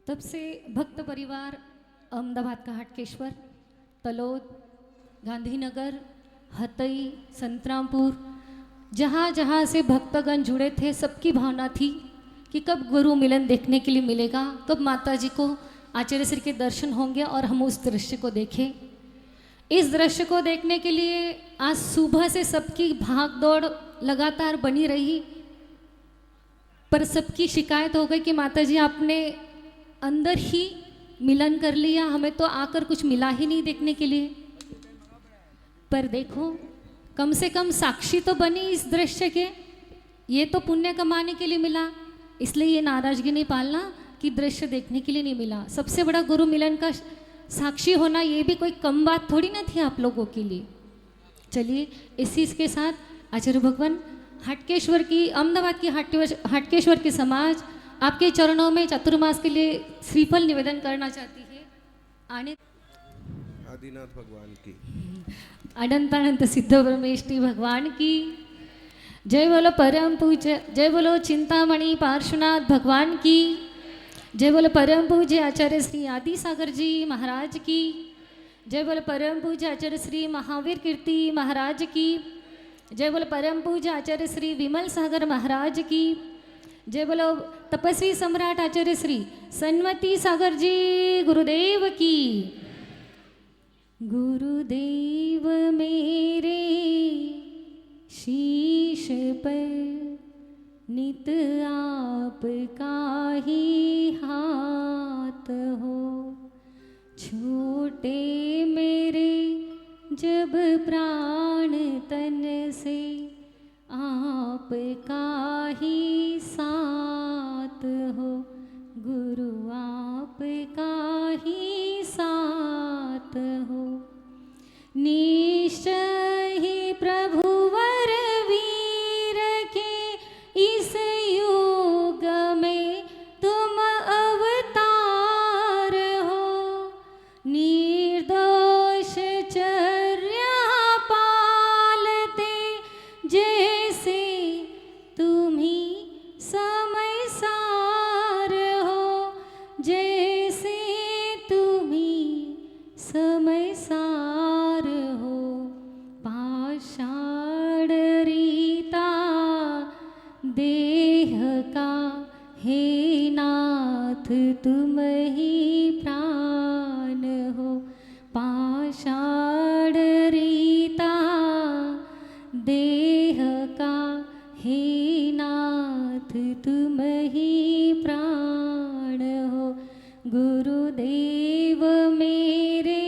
तब से भक्त परिवार अहमदाबाद का हाटकेश्वर, तलोद, गांधीनगर, हतई, संतरामपुर, जहाँ जहाँ से भक्तगण जुड़े थे, सबकी भावना थी कि कब गुरु मिलन देखने के लिए मिलेगा, कब माता जी को आचार्य श्री के दर्शन होंगे और हम उस दृश्य को देखें। इस दृश्य को देखने के लिए आज सुबह से सबकी भाग दौड़ लगातार बनी रही, पर सबकी शिकायत हो गई कि माता जी आपने अंदर ही मिलन कर लिया, हमें तो आकर कुछ मिला ही नहीं देखने के लिए। पर देखो, कम से कम साक्षी तो बनी इस दृश्य के, ये तो पुण्य कमाने के लिए मिला, इसलिए ये नाराजगी नहीं पालना कि दृश्य देखने के लिए नहीं मिला। सबसे बड़ा गुरु मिलन का साक्षी होना ये भी कोई कम बात थोड़ी ना थी आप लोगों के लिए। चलिए इसी के साथ आचार्य भगवान हाटकेश्वर की, अहमदाबाद की हाटकेश्वर की समाज आपके चरणों में चतुर्मास के लिए श्रीफल निवेदन करना चाहती है। आने आदिनाथ भगवान की, अनंतानंत सिद्ध ब्रह्मेष्टि भगवान की जय। बोलो परम पूज्य, जय बोलो चिंतामणि पार्श्वनाथ भगवान की जय। बोलो परम पूज्य आचार्य श्री आदि सागर जी महाराज की जय। बोलो परम पूज्य आचार्य श्री महावीर कीर्ति महाराज की जय। बोलो परम पूज्य आचार्य श्री विमल सागर महाराज की जय। बोलो तपस्वी सम्राट आचार्य श्री सन्मति सागर जी गुरुदेव की। गुरुदेव मेरे शीश पर नित आपका ही हाथ हो, छूटे मेरे जब प्राण तन से आपका ही साथ हो, गुरु आपका ही साथ हो। निश्चय ही प्रभुवर वीर के इस युग में तुम अवतार हो, निर्दोष चर्या पालते जैसे तुम्ही समय सार हो, जैसे तुम्ही समय सार हो। पाषाण रीता देह का हे नाथ तुम ही प्राण हो, पाषाण रीता देह का हे नाथ तुम ही प्राण हो। गुरुदेव मेरे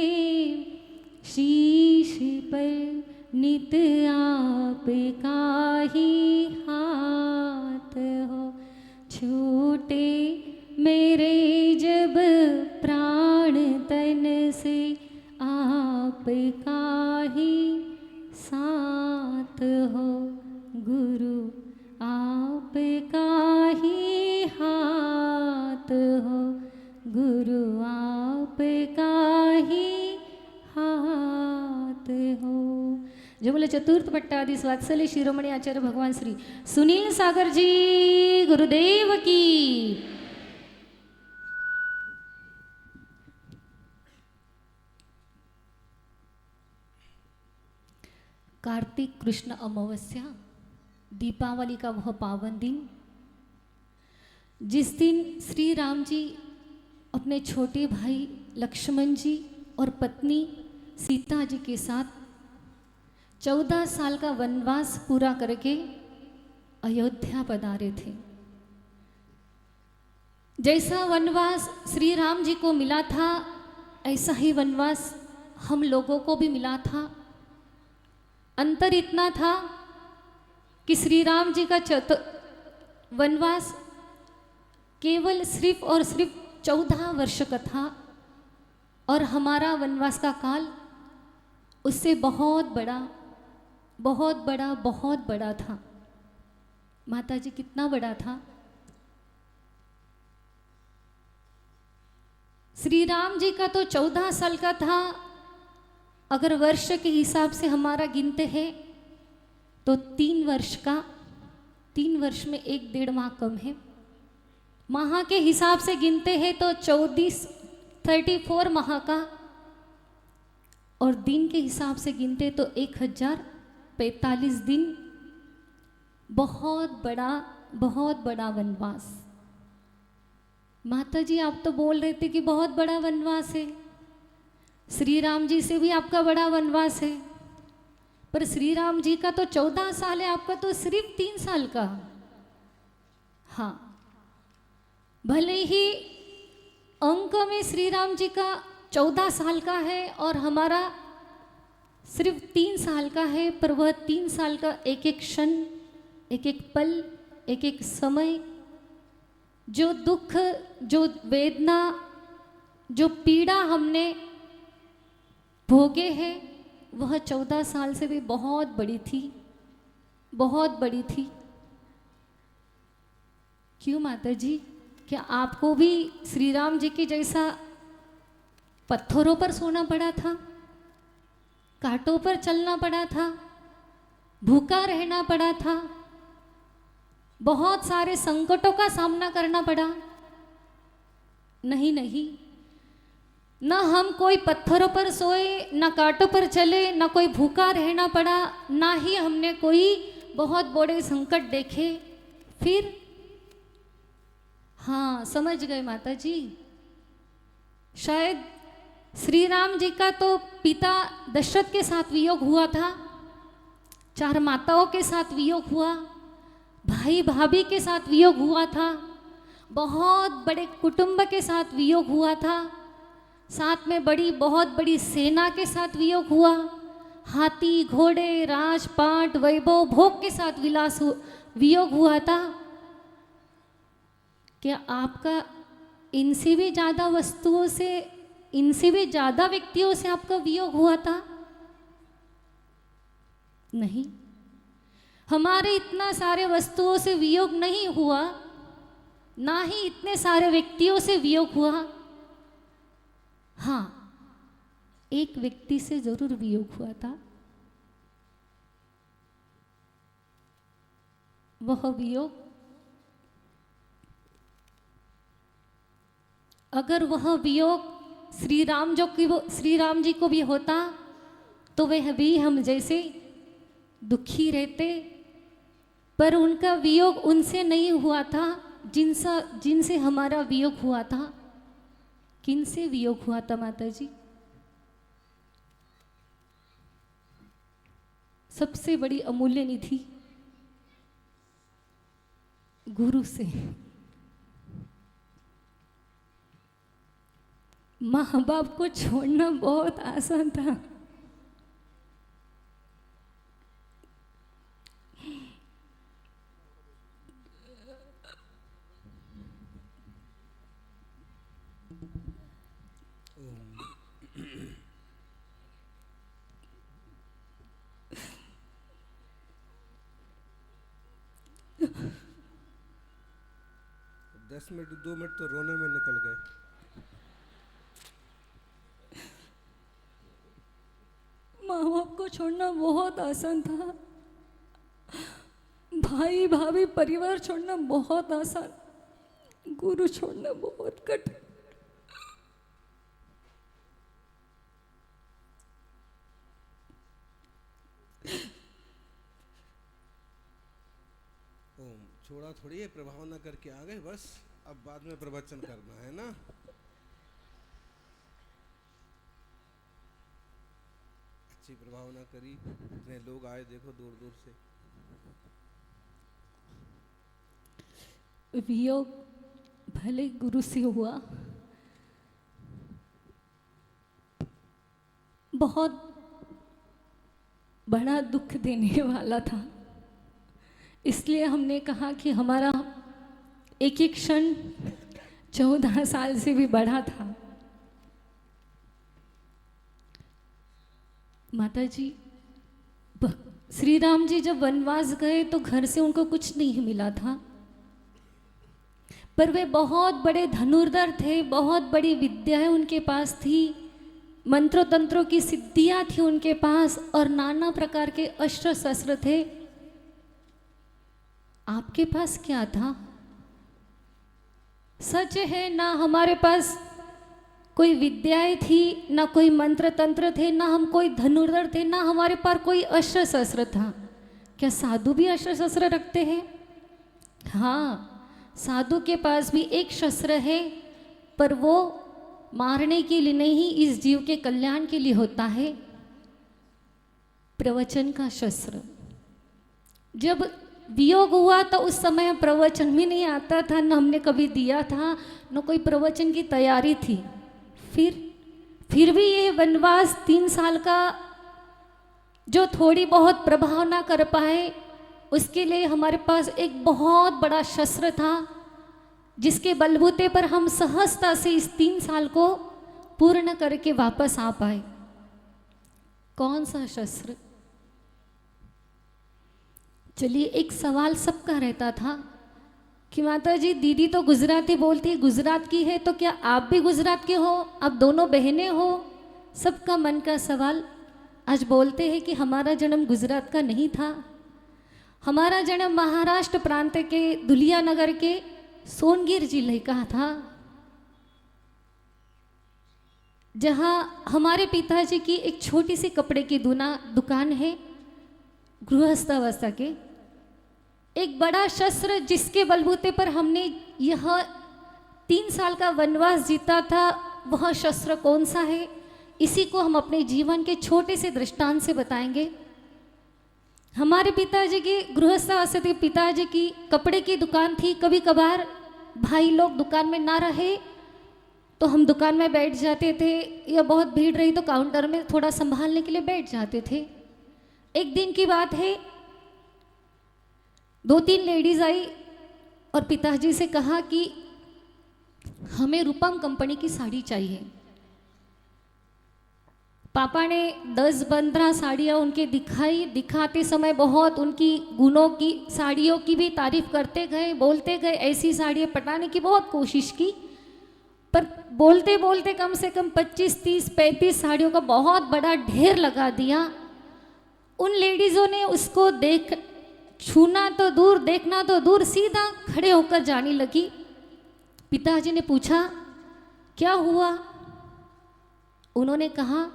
शीश पर नित आपका ही हाथ हो, छूटे मेरे जब प्राण तन से आपका ही साथ हो, गुरु आपका ही हाथ हो, गुरु आपका ही हाथ हो। जो बोले चतुर्थ पट्टाधि वात्सल्य शिरोमणि आचार्य भगवान श्री सुनील सागर जी गुरुदेव की। कार्तिक कृष्ण अमावस्या, दीपावली का वह पावन दिन, जिस दिन श्री राम जी अपने छोटे भाई लक्ष्मण जी और पत्नी सीता जी के साथ 14 साल का वनवास पूरा करके अयोध्या पधारे थे। जैसा वनवास श्री राम जी को मिला था, ऐसा ही वनवास हम लोगों को भी मिला था। अंतर इतना था कि श्री राम जी का वनवास केवल सिर्फ और सिर्फ 14 वर्ष का था, और हमारा वनवास का काल उससे बहुत बड़ा बहुत बड़ा बहुत बड़ा था। माता जी कितना बड़ा था? श्री राम जी का तो 14 साल का था, अगर वर्ष के हिसाब से हमारा गिनते हैं तो 3 वर्ष का, 3 वर्ष में 1 डेढ़ माह कम है। माह के हिसाब से गिनते हैं तो 34 माह का, और दिन के हिसाब से गिनते तो 1045 दिन। बहुत बड़ा वनवास। माता जी आप तो बोल रहे थे कि बहुत बड़ा वनवास है, श्री राम जी से भी आपका बड़ा वनवास है, पर श्री राम जी का तो 14 साल है, आपका तो सिर्फ 3 साल का। हाँ, भले ही अंक में श्री राम जी का 14 साल का है और हमारा सिर्फ 3 साल का है, पर वह 3 साल का एक एक क्षण, एक एक पल, एक एक समय, जो दुख, जो वेदना, जो पीड़ा हमने भोगे हैं, वह 14 साल से भी बहुत बड़ी थी, बहुत बड़ी थी। क्यों माता जी, क्या आपको भी श्री राम जी के जैसा पत्थरों पर सोना पड़ा था, कांटों पर चलना पड़ा था, भूखा रहना पड़ा था, बहुत सारे संकटों का सामना करना पड़ा? नहीं नहीं, ना हम कोई पत्थरों पर सोए, ना कांटों पर चले, ना कोई भूखा रहना पड़ा, ना ही हमने कोई बहुत बड़े संकट देखे। फिर हाँ, समझ गए माता जी। शायद श्री राम जी का तो पिता दशरथ के साथ वियोग हुआ था, 4 माताओं के साथ वियोग हुआ, भाई भाभी के साथ वियोग हुआ था, बहुत बड़े कुटुंब के साथ वियोग हुआ था, साथ में बहुत बड़ी सेना के साथ वियोग हुआ, हाथी घोड़े राजपाट वैभव भोग के साथ वियोग हुआ था। क्या आपका इनसे भी ज़्यादा वस्तुओं से, इनसे भी ज़्यादा व्यक्तियों से आपका वियोग हुआ था? नहीं, हमारे इतना सारे वस्तुओं से वियोग नहीं हुआ, ना ही इतने सारे व्यक्तियों से वियोग हुआ। हाँ, एक व्यक्ति से जरूर वियोग हुआ था। वह वियोग, अगर वह वियोग श्री राम जी को भी होता तो वह भी हम जैसे दुखी रहते, पर उनका वियोग उनसे नहीं हुआ था जिनसे हमारा वियोग हुआ था। किनसे वियोग हुआ था माता जी? सबसे बड़ी अमूल्य निधि गुरु से। माँ बाप को छोड़ना बहुत आसान था, दस मिनट 2 मिनट तो रोने में निकल गए। माँ बाप को छोड़ना बहुत आसान था, भाई भाभी परिवार छोड़ना बहुत आसान, गुरु छोड़ना बहुत कठिन। छोड़ा थोड़ी है, प्रभाव ना करके आ गए बस, अब बाद में प्रवचन करना है ना। अच्छी प्रभाव ना करी, इतने लोग आए देखो दूर दूर से। वियोग भले गुरु से हुआ, बहुत बड़ा दुख देने वाला था, इसलिए हमने कहा कि हमारा एक एक क्षण 14 साल से भी बड़ा था। माता जी, श्री राम जी जब वनवास गए तो घर से उनको कुछ नहीं मिला था, पर वे बहुत बड़े धनुर्धर थे, बहुत बड़ी विद्याएं उनके पास थी, मंत्रों तंत्रों की सिद्धियां थी उनके पास, और नाना प्रकार के अस्त्र शस्त्र थे। आपके पास क्या था? सच है, ना हमारे पास कोई विद्याएं थी, ना कोई मंत्र तंत्र थे, ना हम कोई धनुर्धर थे, ना हमारे पास कोई अस्त्र शस्त्र था। क्या साधु भी अस्त्र शस्त्र रखते हैं? हाँ, साधु के पास भी एक शस्त्र है, पर वो मारने के लिए नहीं, इस जीव के कल्याण के लिए होता है, प्रवचन का शस्त्र। जब वियोग हुआ तो उस समय प्रवचन भी नहीं आता था, न हमने कभी दिया था, न कोई प्रवचन की तैयारी थी। फिर भी ये वनवास 3 साल का जो थोड़ी बहुत प्रभाव ना कर पाए, उसके लिए हमारे पास एक बहुत बड़ा शस्त्र था, जिसके बलबूते पर हम सहजता से इस 3 साल को पूर्ण करके वापस आ पाए। कौन सा शस्त्र? चलिए, एक सवाल सबका रहता था कि माता जी, दीदी तो गुजराती बोलती, गुजरात की है, तो क्या आप भी गुजरात के हो? आप दोनों बहनें हो? सबका मन का सवाल। आज बोलते हैं कि हमारा जन्म गुजरात का नहीं था, हमारा जन्म महाराष्ट्र प्रांत के दुलिया नगर के सोनगिर जिले का था, जहाँ हमारे पिताजी की एक छोटी सी कपड़े की दुकान है, गृहस्थावस्था के। एक बड़ा शस्त्र जिसके बलबूते पर हमने यह 3 साल का वनवास जीता था, वह शस्त्र कौन सा है? इसी को हम अपने जीवन के छोटे से दृष्टांत से बताएंगे। हमारे पिताजी की गृहस्थावस्था के पिताजी की कपड़े की दुकान थी। कभी कभार भाई लोग दुकान में ना रहे तो हम दुकान में बैठ जाते थे, या बहुत भीड़ रही तो काउंटर में थोड़ा संभालने के लिए बैठ जाते थे। एक दिन की बात है, 2-3 लेडीज आई और पिताजी से कहा कि हमें रूपम कंपनी की साड़ी चाहिए। पापा ने 10-15 साड़ियाँ उनके दिखाई। दिखाते समय बहुत उनकी गुणों की, साड़ियों की भी तारीफ करते गए, बोलते गए, ऐसी साड़ियाँ पटाने की बहुत कोशिश की, पर बोलते बोलते कम से कम 25, 30, 35 साड़ियों का बहुत बड़ा ढेर लगा दिया। उन लेडीज़ों ने उसको छूना तो दूर, देखना तो दूर, सीधा खड़े होकर जाने लगी। पिताजी ने पूछा, क्या हुआ? उन्होंने कहा,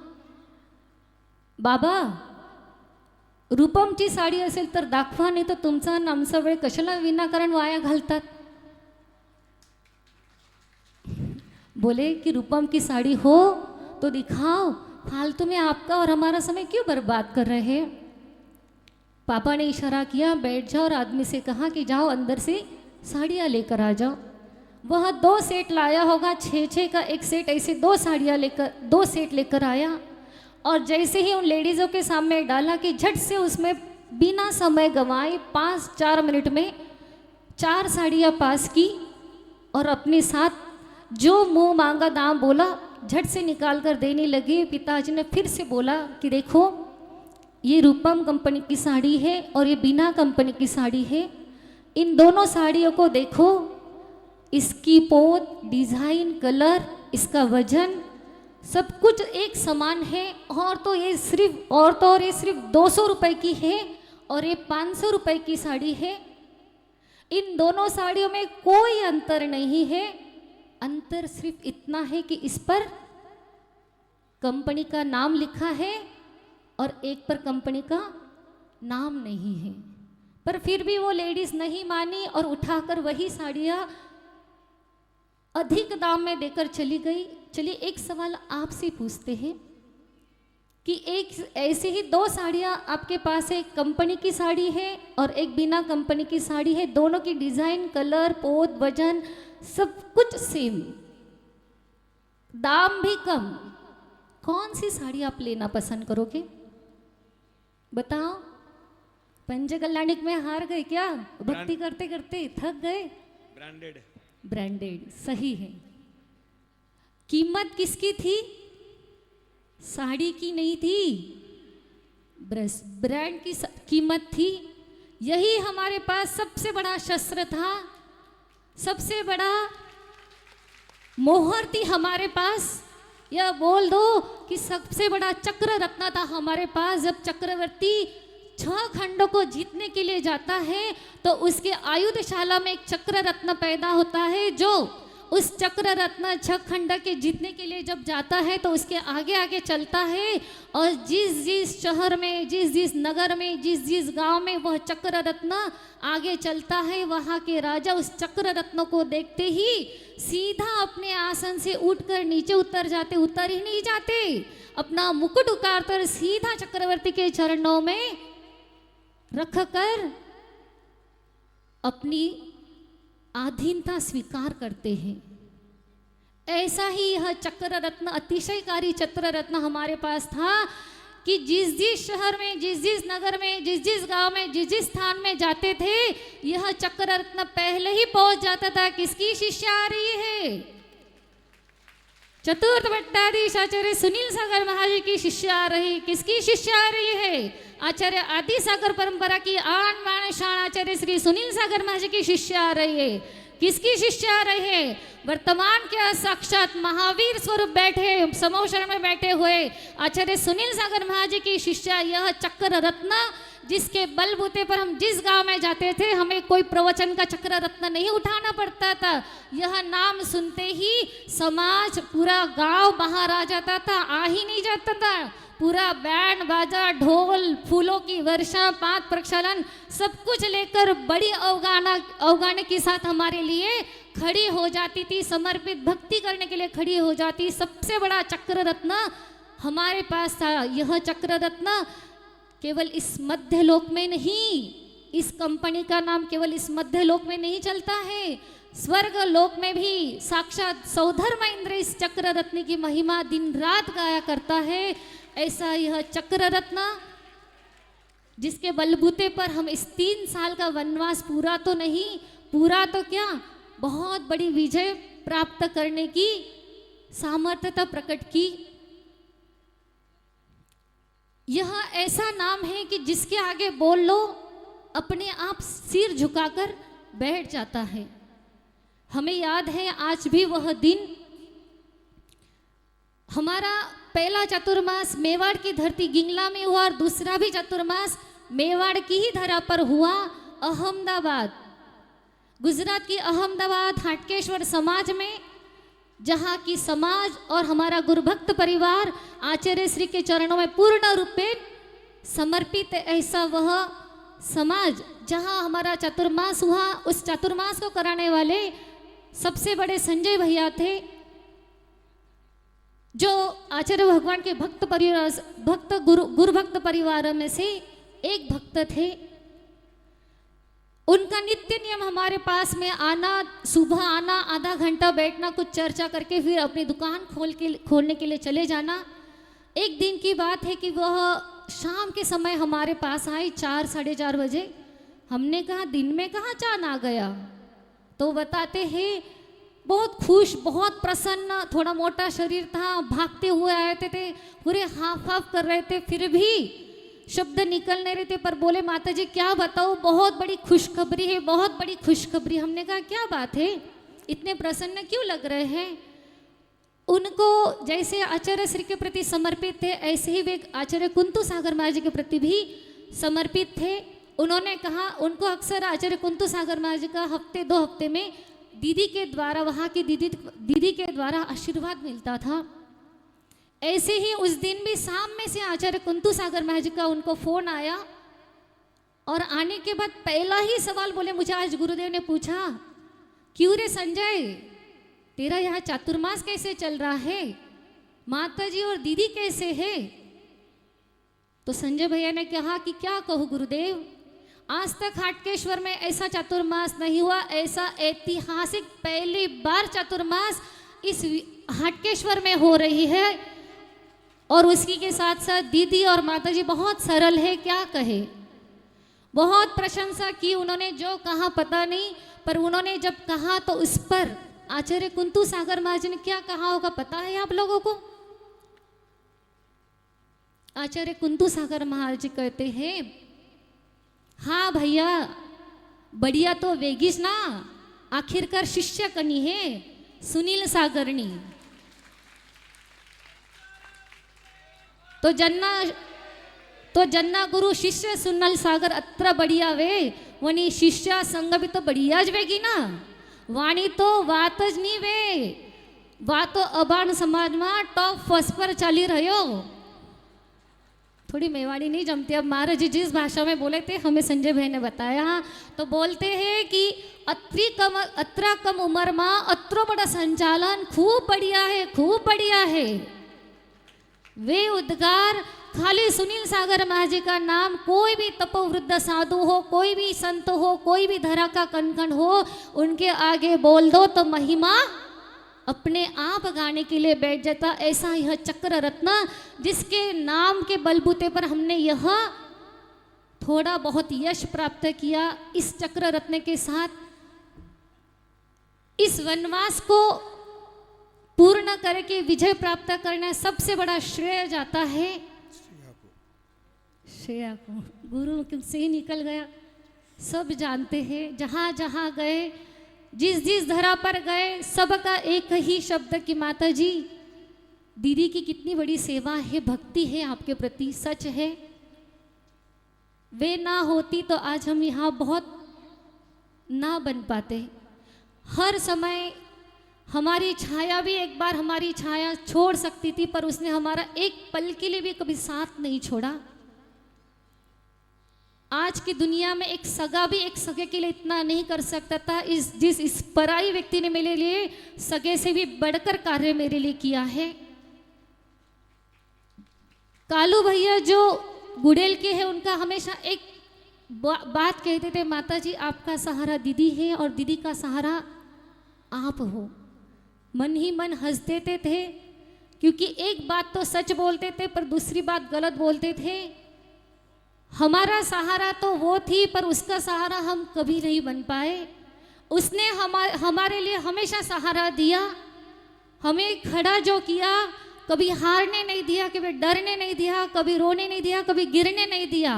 बाबा, रूपमची साडी असेल तर दाखवा, नाही तर तुमचा आणि आमचा वेळ कशाला विनाकारण वाया घालतात? बोले कि रूपम की साड़ी हो तो दिखाओ, फालतू में आपका और हमारा समय क्यों बर्बाद कर रहे हैं? पापा ने इशारा किया, बैठ जाओ, और आदमी से कहा कि जाओ अंदर से साड़ियाँ लेकर आ जाओ। वह 2 सेट लाया होगा, 6-6 का एक सेट, ऐसे 2 साड़ियाँ लेकर 2 सेट लेकर आया, और जैसे ही उन लेडीज़ों के सामने डाला कि झट से उसमें बिना समय गंवाए 5-4 मिनट में 4 साड़ियाँ पास की, और अपने साथ जो मुंह मांगा दाम बोला झट से निकाल कर देने लगे। पिताजी ने फिर से बोला कि देखो, ये रूपम कंपनी की साड़ी है और ये बीना कंपनी की साड़ी है। इन दोनों साड़ियों को देखो, इसकी पोत, डिज़ाइन, कलर, इसका वजन, सब कुछ एक समान है। और तो ये सिर्फ 200 रुपये की है और ये 500 रुपये की साड़ी है। इन दोनों साड़ियों में कोई अंतर नहीं है। अंतर सिर्फ इतना है कि इस पर कंपनी का नाम लिखा है और एक पर कंपनी का नाम नहीं है। पर फिर भी वो लेडीज नहीं मानी और उठाकर वही साड़ियाँ अधिक दाम में देकर चली गई। चलिए, एक सवाल आपसे पूछते हैं कि एक ऐसे ही 2 साड़ियाँ आपके पास है, कंपनी की साड़ी है और एक बिना कंपनी की साड़ी है। दोनों की डिज़ाइन, कलर, पोत, वजन सब कुछ सेम, दाम भी कम। कौन सी साड़ी आप लेना पसंद करोगे? बताओ। पंचकल्याणिक में हार गए क्या? भक्ति करते करते थक गए? ब्रांडेड सही है। कीमत किसकी थी? साड़ी की नहीं थी, ब्रांड की कीमत थी। यही हमारे पास सबसे बड़ा शस्त्र था, सबसे बड़ा मोहर थी हमारे पास। यह बोल दो कि सबसे बड़ा चक्र रत्न था हमारे पास। जब चक्रवर्ती 6 खंडों को जीतने के लिए जाता है तो उसके आयुधशाला में एक चक्र रत्न पैदा होता है, जो उस चक्र रत्न छह खंड के जीतने के लिए जब जाता है तो उसके आगे आगे चलता है, और जिस जिस शहर में, जिस जिस नगर में, जिस जिस गांव में वह चक्र रत्न आगे चलता है, वहाँ के राजा उस चक्र रत्न को देखते ही सीधा अपने आसन से उठकर नीचे उतर जाते। उतर ही नहीं जाते, अपना मुकुट उतारकर सीधा चक्रवर्ती के चरणों में रखकर अपनी आधीनता स्वीकार करते हैं। ऐसा ही यह चक्र रत्न, अतिशयकारी चक्र रत्न हमारे पास था कि जिस जिस शहर में, जिस जिस नगर में, जिस जिस गांव में, जिस जिस स्थान में जाते थे, यह चक्र रत्न पहले ही पहुंच जाता था। किसकी शिष्या आ रही है? चतुर्थ भट्टाधीश आचार्य सुनील सागर महाराज की शिष्या आ रही। किसकी शिष्या आ रही है? आचार्य आदि सागर परंपरा की आन बान शान आचार्य श्री सुनील सागर महाराज की शिष्या आ रही है। किसकी शिष्या आ रही है? वर्तमान के साक्षात महावीर स्वरूप बैठे, समोषण में बैठे हुए आचार्य सुनील सागर महाराज की शिष्या यह चक्र रत्न, जिसके बलबूते पर हम जिस गांव में जाते थे हमें कोई प्रवचन का चक्र रत्न नहीं उठाना पड़ता था। यह नाम सुनते ही समाज, पूरा गांव बाहर आ जाता था, आ ही नहीं जाता था। पूरा बैंड बाजा, ढोल, फूलों की वर्षा, पात प्रक्षालन सब कुछ लेकर बड़ी अवगाने के साथ हमारे लिए खड़ी हो जाती थी, समर्पित भक्ति करने के लिए खड़ी हो जाती। सबसे बड़ा चक्र रत्न हमारे पास था। यह चक्र रत्न केवल इस मध्य लोक में नहीं, इस कंपनी का नाम केवल इस मध्य लोक में नहीं चलता है, स्वर्ग लोक में भी साक्षात सौधर्म इंद्र इस चक्र रत्न की महिमा दिन रात गाया करता है। ऐसा यह चक्र रत्न, जिसके बलबूते पर हम इस 3 साल का वनवास पूरा तो नहीं, पूरा तो क्या, बहुत बड़ी विजय प्राप्त करने की सामर्थ्यता प्रकट की। यह ऐसा नाम है कि जिसके आगे बोल लो अपने आप सिर झुकाकर बैठ जाता है। हमें याद है आज भी वह दिन, हमारा पहला चतुर्मास मेवाड़ की धरती गिंगला में हुआ और दूसरा भी चतुर्मास मेवाड़ की ही धरा पर हुआ, अहमदाबाद, गुजरात की अहमदाबाद हाटकेश्वर समाज में, जहाँ की समाज और हमारा गुरुभक्त परिवार आचार्य श्री के चरणों में पूर्ण रूप में समर्पित ऐसा वह समाज, जहाँ हमारा चतुर्मास हुआ। उस चतुर्मास को कराने वाले सबसे बड़े संजय भैया थे, जो आचार्य भगवान के भक्त परिवार, भक्त गुरु भक्त परिवार में से एक भक्त थे। उनका नित्य नियम हमारे पास में आना, सुबह आना, आधा घंटा बैठना, कुछ चर्चा करके फिर अपनी दुकान खोलने के लिए चले जाना। एक दिन की बात है कि वह शाम के समय हमारे पास आई 4 साढ़े 4 बजे। हमने कहा दिन में कहाँ चांद आ गया? तो बताते हैं बहुत खुश, बहुत प्रसन्न, थोड़ा मोटा शरीर था, भागते हुए आए थे, पूरे हाफ हाफ कर रहे थे, फिर भी शब्द निकल नहीं रहे थे। पर बोले माता जी क्या बताओ, बहुत बड़ी खुशखबरी है, बहुत बड़ी खुशखबरी। हमने कहा क्या बात है, इतने प्रसन्न क्यों लग रहे हैं? उनको जैसे आचार्य श्री के प्रति समर्पित थे, ऐसे ही वे आचार्य कुंतु सागर महाराज जी के प्रति भी समर्पित थे। उन्होंने कहा उनको अक्सर आचार्य कुंतु सागर महाराज का हफ्ते 2 हफ्ते में दीदी के द्वारा, वहाँ की दीदी के द्वारा आशीर्वाद मिलता था। ऐसे ही उस दिन भी शाम में से आचार्य कुंतु सागर महाराज का उनको फोन आया, और आने के बाद पहला ही सवाल बोले, मुझे आज गुरुदेव ने पूछा, क्यों रे संजय, तेरा यहाँ चातुर्मास कैसे चल रहा है, माता जी और दीदी कैसे है? तो संजय भैया ने कहा कि क्या कहूँ गुरुदेव, आज तक हाटकेश्वर में ऐसा चातुर्मास नहीं हुआ, ऐसा ऐतिहासिक पहली बार चातुर्मास इस हाटकेश्वर में हो रही है। और उसकी के साथ साथ दीदी और माताजी बहुत सरल है, क्या कहे, बहुत प्रशंसा की उन्होंने, जो कहा पता नहीं, पर उन्होंने जब कहा तो उस पर आचार्य कुंतु सागर महाराज ने क्या कहा होगा पता है आप लोगों को? आचार्य कुंतु सागर महाराज कहते हैं, हाँ भैया बढ़िया तो वेगीस ना, आखिरकार शिष्य कनी है सुनील सागरनी। तो जन्ना गुरु शिष्य सुनील सागर अत्र बढ़िया वे, वनी शिष्य संग भी तो बढ़िया ज वेगी ना। વાણી તો વાત જ નહીં વે, વાતો અબાણ સમાજમાં टॉप फर्स्ट पर ચાલી રહ્યો। थोड़ी मेवाड़ी नहीं जमती। अब महाराज जी जिस भाषा में बोले थे हमें संजय भाई ने बताया, तो बोलते हैं कि अत्रा कम उम्र में अत्रो बड़ा संचालन खूब बढ़िया है, खूब बढ़िया है। वे उद्गार खाली सुनील सागर महाराज का नाम, कोई भी तपोवृद्ध साधु हो, कोई भी संत हो, कोई भी धरा का कणकण हो, उनके आगे बोल दो तो महिमा अपने आप गाने के लिए बैठ जाता। ऐसा यह चक्र रत्न जिसके नाम के बलबूते पर हमने यह थोड़ा बहुत यश प्राप्त किया, इस चक्र रत्न के साथ इस वनवास को पूर्ण करके विजय प्राप्त करना सबसे बड़ा श्रेय जाता है श्रेया को। गुरु से ही निकल गया, सब जानते हैं। जहाँ जहाँ गए, जिस जिस धरा पर गए, सबका एक ही शब्द कि माता जी दीदी की कितनी बड़ी सेवा है, भक्ति है आपके प्रति, सच है। वे ना होती तो आज हम यहाँ बहुत ना बन पाते। हर समय हमारी छाया भी एक बार हमारी छाया छोड़ सकती थी, पर उसने हमारा एक पल के लिए भी कभी साथ नहीं छोड़ा। आज की दुनिया में एक सगा भी एक सगे के लिए इतना नहीं कर सकता था, इस पराई व्यक्ति ने मेरे लिए सगे से भी बढ़कर कार्य मेरे लिए किया है। कालू भैया जो गुड़ेल के हैं, उनका हमेशा एक बात कहते थे, माता जी आपका सहारा दीदी है और दीदी का सहारा आप हो। मन ही मन हंस देते थे, क्योंकि एक बात तो सच बोलते थे पर दूसरी बात गलत बोलते थे। हमारा सहारा तो वो थी, पर उसका सहारा हम कभी नहीं बन पाए। उसने हमारे लिए हमेशा सहारा दिया, हमें खड़ा जो किया, कभी हारने नहीं दिया, कभी डरने नहीं दिया, कभी रोने नहीं दिया, कभी गिरने नहीं दिया।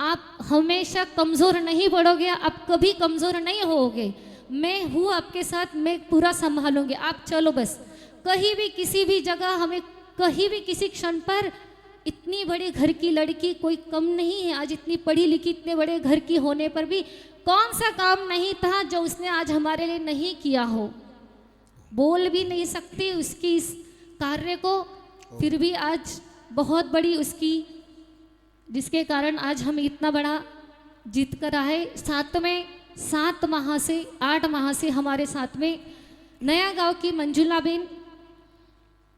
आप हमेशा कमज़ोर नहीं पड़ोगे, आप कभी कमज़ोर नहीं होगे। मैं हूँ आपके साथ, मैं पूरा संभालूंगी, आप चलो बस। कहीं भी किसी भी जगह हमें कहीं भी किसी क्षण पर, इतनी बड़ी घर की लड़की कोई कम नहीं है। आज इतनी पढ़ी लिखी इतने बड़े घर की होने पर भी कौन सा काम नहीं था जो उसने आज हमारे लिए नहीं किया हो। बोल भी नहीं सकती उसकी इस कार्य को, फिर भी आज बहुत बड़ी उसकी, जिसके कारण आज हम इतना बड़ा जीत कर आए। साथ में 7 माह से 8 माह से हमारे साथ में नया गांव की मंजुला बेन,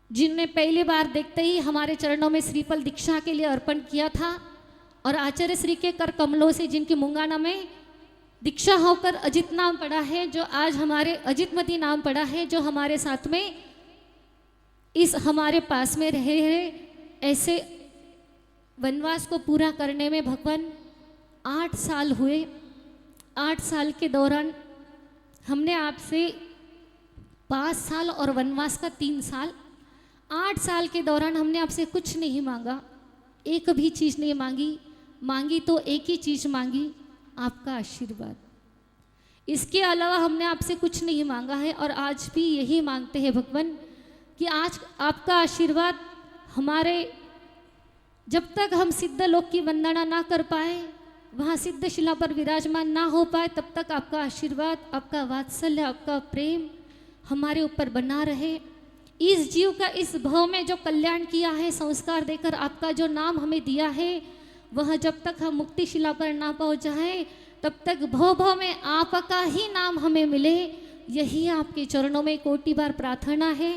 जिनने पहली बार देखते ही हमारे चरणों में श्रीफल दीक्षा के लिए अर्पण किया था, और आचार्य श्री के कर कमलों से जिनकी मुंगाना में दीक्षा होकर अजित नाम पड़ा है, जो आज हमारे अजितमती नाम पड़ा है, जो हमारे साथ में इस हमारे पास में रहे हैं। ऐसे वनवास को पूरा करने में भगवान 8 साल हुए। 8 साल के दौरान हमने आपसे 5 साल और वनवास का 3 साल, 8 साल के दौरान हमने आपसे कुछ नहीं मांगा, एक भी चीज़ नहीं मांगी। मांगी तो एक ही चीज़ मांगी, आपका आशीर्वाद। इसके अलावा हमने आपसे कुछ नहीं मांगा है, और आज भी यही मांगते हैं भगवान कि आज आपका आशीर्वाद हमारे, जब तक हम सिद्ध लोक की वंदना ना कर पाए, वहाँ सिद्ध शिला पर विराजमान ना हो पाए, तब तक आपका आशीर्वाद, आपका वात्सल्य, आपका प्रेम हमारे ऊपर बना रहे। इस जीव का इस भव में जो कल्याण किया है, संस्कार देकर आपका जो नाम हमें दिया है, वह जब तक हम मुक्ति शिला पर ना पहुँच जाए, तब तक भव भव में आपका ही नाम हमें मिले। यही आपके चरणों में कोटि बार प्रार्थना है।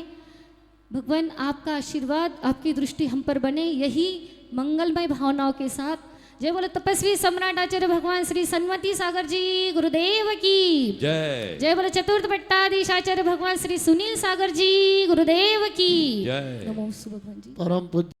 भगवान आपका आशीर्वाद, आपकी दृष्टि हम पर बने, यही मंगलमय भावनाओं के साथ जय बोले तपस्वी सम्राट आचार्य भगवान श्री सन्मति सागर जी गुरुदेव की जय। जय बोले चतुर्थ भट्टाधीश आचार्य भगवान श्री सुनील सागर जी गुरुदेव की जय। नमो भगवान जी। परम पूज्य